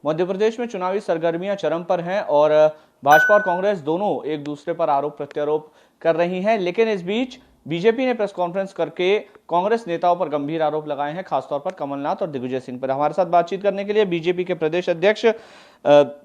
मध्य प्रदेश में चुनावी सरगर्मियां चरम पर हैं और भाजपा और कांग्रेस दोनों एक दूसरे पर आरोप प्रत्यारोप कर रही हैं। लेकिन इस बीच बीजेपी ने प्रेस कॉन्फ्रेंस करके कांग्रेस नेताओं पर गंभीर आरोप लगाए हैं, खासतौर पर कमलनाथ और दिग्विजय सिंह पर। हमारे साथ बातचीत करने के लिए बीजेपी के प्रदेश अध्यक्ष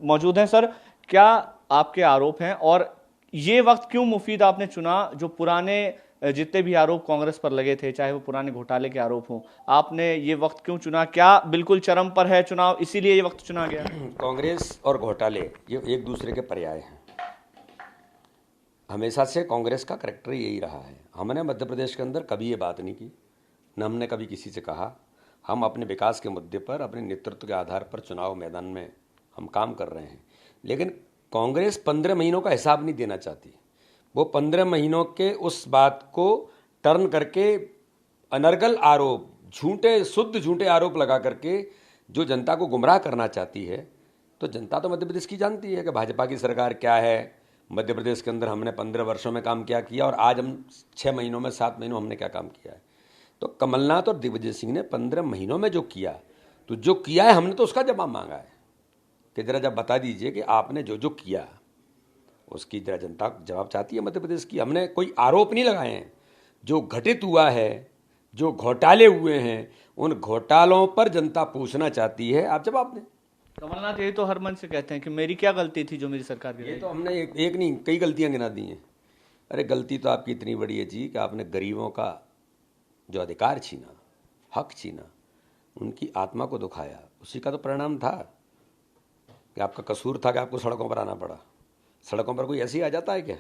मौजूद हैं। सर, क्या आपके आरोप हैं और ये वक्त क्यों मुफीद आपने चुना? जो पुराने जितने भी आरोप कांग्रेस पर लगे थे, चाहे वो पुराने घोटाले के आरोप हों, आपने ये वक्त क्यों चुना? क्या बिल्कुल चरम पर है चुनाव, इसीलिए ये वक्त चुना गया? कांग्रेस और घोटाले ये एक दूसरे के पर्याय हैं। हमेशा से कांग्रेस का करैक्टर यही रहा है। हमने मध्य प्रदेश के अंदर कभी ये बात नहीं की, न हमने कभी किसी से कहा। हम अपने विकास के मुद्दे पर, अपने नेतृत्व के आधार पर चुनाव मैदान में हम काम कर रहे हैं। लेकिन कांग्रेस 15 महीनों का हिसाब नहीं देना चाहती। वो 15 महीनों के उस बात को टर्न करके अनर्गल आरोप, शुद्ध झूठे आरोप लगा करके जो जनता को गुमराह करना चाहती है। तो जनता तो मध्य प्रदेश की जानती है कि भाजपा की सरकार क्या है। मध्य प्रदेश के अंदर हमने 15 वर्षों में काम क्या किया और आज हम 6 महीनों में, 7 महीनों हमने क्या काम किया है। तो कमलनाथ और दिग्विजय सिंह ने 15 महीनों में जो किया, तो जो किया है हमने तो उसका जवाब मांगा है कि जरा जब बता दीजिए कि आपने जो जो किया उसकी जरा जनता जवाब चाहती है मध्य प्रदेश की। हमने कोई आरोप नहीं लगाए हैं। जो घटित हुआ है, जो घोटाले हुए हैं, उन घोटालों पर जनता पूछना चाहती है, आप जवाब दें। कमलनाथ यही तो हर मन से कहते हैं कि मेरी क्या गलती थी जो मेरी सरकार की। ये तो हमने एक नहीं कई गलतियां गिना दी हैं। अरे गलती तो आपकी इतनी बड़ी है जी कि आपने गरीबों का जो अधिकार छीना, हक छीना, उनकी आत्मा को दुखाया। उसी का तो परिणाम था कि आपका कसूर था कि आपको सड़कों पर आना पड़ा। सड़कों पर कोई ऐसे ही आ जाता है क्या?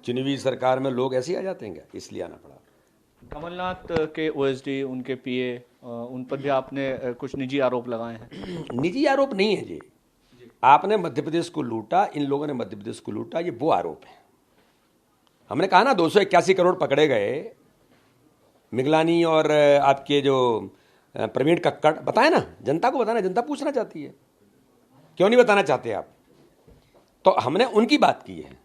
चुनी हुई सरकार में लोग ऐसे ही आ जाते हैं क्या? इसलिए आना पड़ा। कमलनाथ के ओएसडी, उनके पीए, उन पर भी आपने कुछ निजी आरोप लगाए हैं। निजी आरोप नहीं है जी। आपने मध्य प्रदेश को लूटा, इन लोगों ने मध्य प्रदेश को लूटा, ये वो आरोप है। हमने कहा ना 281 करोड़ पकड़े गए। मिगलानी और आपके जो प्रवीण कक्कड़, बताए ना, जनता को बताना, जनता पूछना चाहती है। क्यों नहीं बताना चाहते आप? तो हमने उनकी बात की है।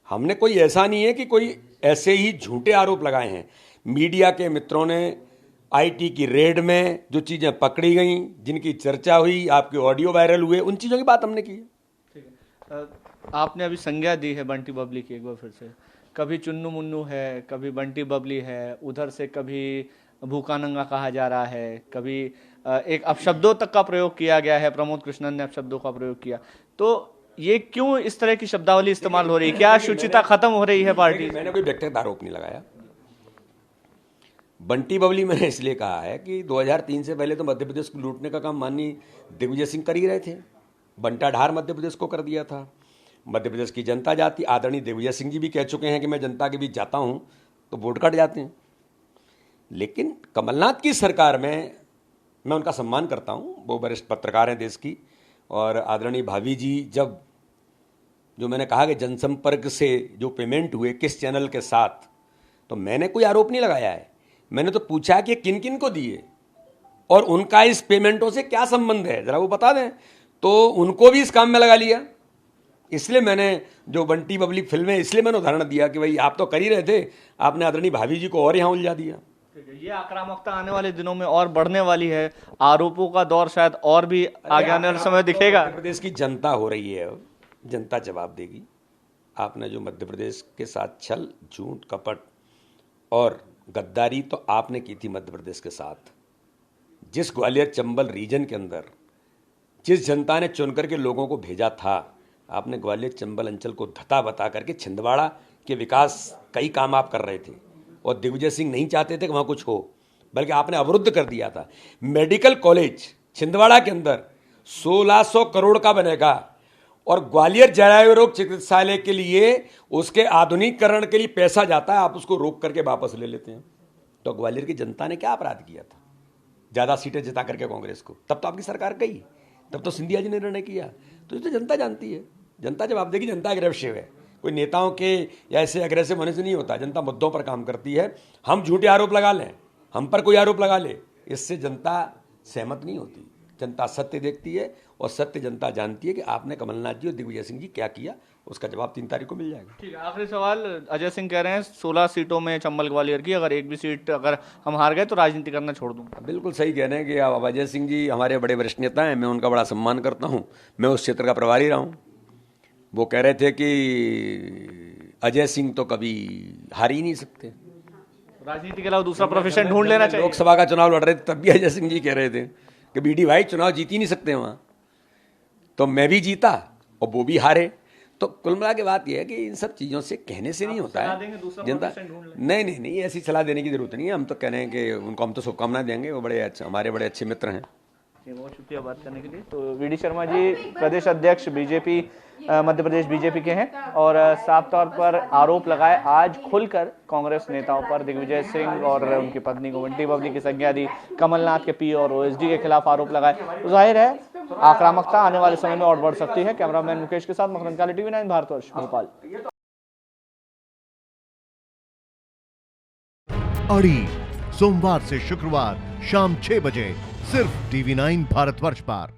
हमने कोई ऐसा नहीं है कि कोई ऐसे ही झूठे आरोप लगाए हैं। मीडिया के मित्रों ने आईटी की रेड में जो चीज़ें पकड़ी गईं, जिनकी चर्चा हुई, आपके ऑडियो वायरल हुए, उन चीज़ों की बात हमने की है। ठीक है। आपने अभी संज्ञा दी है बंटी बबली की, एक बार फिर से। कभी चुन्नू मुन्नू है, कभी बंटी बबली है, उधर से कभी भूखा नंगा कहा जा रहा है, कभी एक अपशब्दों तक का प्रयोग किया गया है। प्रमोद कृष्णन ने अपशब्दों का प्रयोग किया। तो ये क्यों इस तरह की शब्दावली इस्तेमाल हो रही है? क्या शुचिता खत्म हो रही है पार्टी? मैंने कोई व्यक्तिगत आरोप नहीं लगाया। बंटी बबली मैंने इसलिए कहा है कि 2003 से पहले तो मध्य प्रदेश को लूटने का काम माननीय दिग्विजय सिंह कर ही रहे थे। बंटा ढार मध्य प्रदेश को कर दिया था। मध्य प्रदेश की जनता जाती, आदरणीय दिग्विजय सिंह जी भी कह चुके हैं कि मैं जनता के बीच जाता हूं तो वोट कट जाते हैं। लेकिन कमलनाथ की सरकार में मैं उनका सम्मान करता हूं, वो वरिष्ठ पत्रकार हैं देश की। और आदरणीय भाभी जी, जब जो मैंने कहा कि जनसंपर्क से जो पेमेंट हुए किस चैनल के साथ, तो मैंने कोई आरोप नहीं लगाया है। मैंने तो पूछा कि किन किन को दिए और उनका इस पेमेंटों से क्या संबंध है, जरा वो बता दें। तो उनको भी इस काम में लगा लिया। इसलिए मैंने जो बंटी बबली फिल्म है, इसलिए मैंने उदाहरण दिया कि भाई आप तो कर ही रहे थे, आपने आदरणीय भाभी जी को और यहाँ उलझा दिया। ये आक्रामकता आने वाले दिनों में और बढ़ने वाली है। आरोपों का दौर शायद और भी आगे आने वाले समय दिखेगा। मध्य प्रदेश की जनता हो रही है, जनता जवाब देगी। आपने जो मध्य प्रदेश के साथ छल, झूठ, कपट और गद्दारी तो आपने की थी मध्य प्रदेश के साथ। जिस ग्वालियर चंबल रीजन के अंदर जिस जनता ने चुन करके लोगों को भेजा था, आपने ग्वालियर चंबल अंचल को धता बता करके छिंदवाड़ा के विकास कई काम आप कर रहे थे और दिग्विजय सिंह नहीं चाहते थे कि वहाँ कुछ हो, बल्कि आपने अवरुद्ध कर दिया था। मेडिकल कॉलेज छिंदवाड़ा के अंदर 1600 करोड़ का बनेगा और ग्वालियर जरायु रोग चिकित्सालय के लिए उसके आधुनिकीकरण के लिए पैसा जाता है, आप उसको रोक करके वापस ले लेते हैं। तो ग्वालियर की जनता ने क्या अपराध किया था? ज़्यादा सीटें जिता करके कांग्रेस को। तब तो आपकी सरकार गई, तब तो सिंधिया जी ने निर्णय किया। तो ये तो जनता जानती है, जनता जवाब देगी। जनता अग्रेसिव है, कोई नेताओं के या ऐसे अग्रेसिव होने से नहीं होता। जनता मुद्दों पर काम करती है। हम झूठे आरोप लगा लें, हम पर कोई आरोप लगा ले, इससे जनता सहमत नहीं होती। जनता सत्य देखती है और सत्य जनता जानती है कि आपने कमलनाथ जी और दिग्विजय सिंह जी क्या किया, उसका जवाब 3 तारीख को मिल जाएगा। ठीक है, आखिरी सवाल। अजय सिंह कह रहे हैं 16 सीटों में चंबल ग्वालियर की, अगर एक भी सीट अगर हम हार गए तो राजनीति करना छोड़ दूंगा। बिल्कुल सही कह रहे हैं कि अब अजय सिंह जी हमारे बड़े वरिष्ठ नेता हैं, मैं उनका बड़ा सम्मान करता हूँ, मैं उस क्षेत्र का प्रभारी रहा हूँ। वो कह रहे थे कि अजय सिंह तो कभी हार ही नहीं सकते, राजनीति के अलावा दूसरा प्रोफेशन ढूंढ लेना चाहिए। लोकसभा का चुनाव लड़ रहे थे तब भी अजय सिंह जी कह रहे थे कि बीडी भाई चुनाव जीत ही नहीं सकते वहाँ, तो मैं भी जीता और वो भी हारे। तो कुल मिला के बात यह है कि इन सब चीज़ों से कहने से नहीं होता है जनता। नहीं, ऐसी सलाह देने की जरूरत नहीं है। हम तो कह रहे हैं कि उनको हम तो शुभकामनाएं देंगे, वो बड़े अच्छे, हमारे बड़े अच्छे मित्र हैं। बहुत शुक्रिया बात करने के लिए। तो वीडी शर्मा जी प्रदेश अध्यक्ष बीजेपी मध्य प्रदेश बीजेपी के हैं और साफ तौर पर आरोप लगाए आज खुलकर कांग्रेस नेताओं पर, दिग्विजय सिंह और उनकी पत्नी को बंटी बबली की संज्ञा दी, कमलनाथ के पी और ओएसडी के खिलाफ आरोप लगाए। तो जाहिर है आक्रामकता आने वाले समय में और बढ़ सकती है। कैमरामैन मुकेश के साथ मकरंद काली, TV9 भारतवर्ष, भोपाल। अड़ी सोमवार से शुक्रवार शाम 6 बजे सिर्फ TV9 भारतवर्ष पर।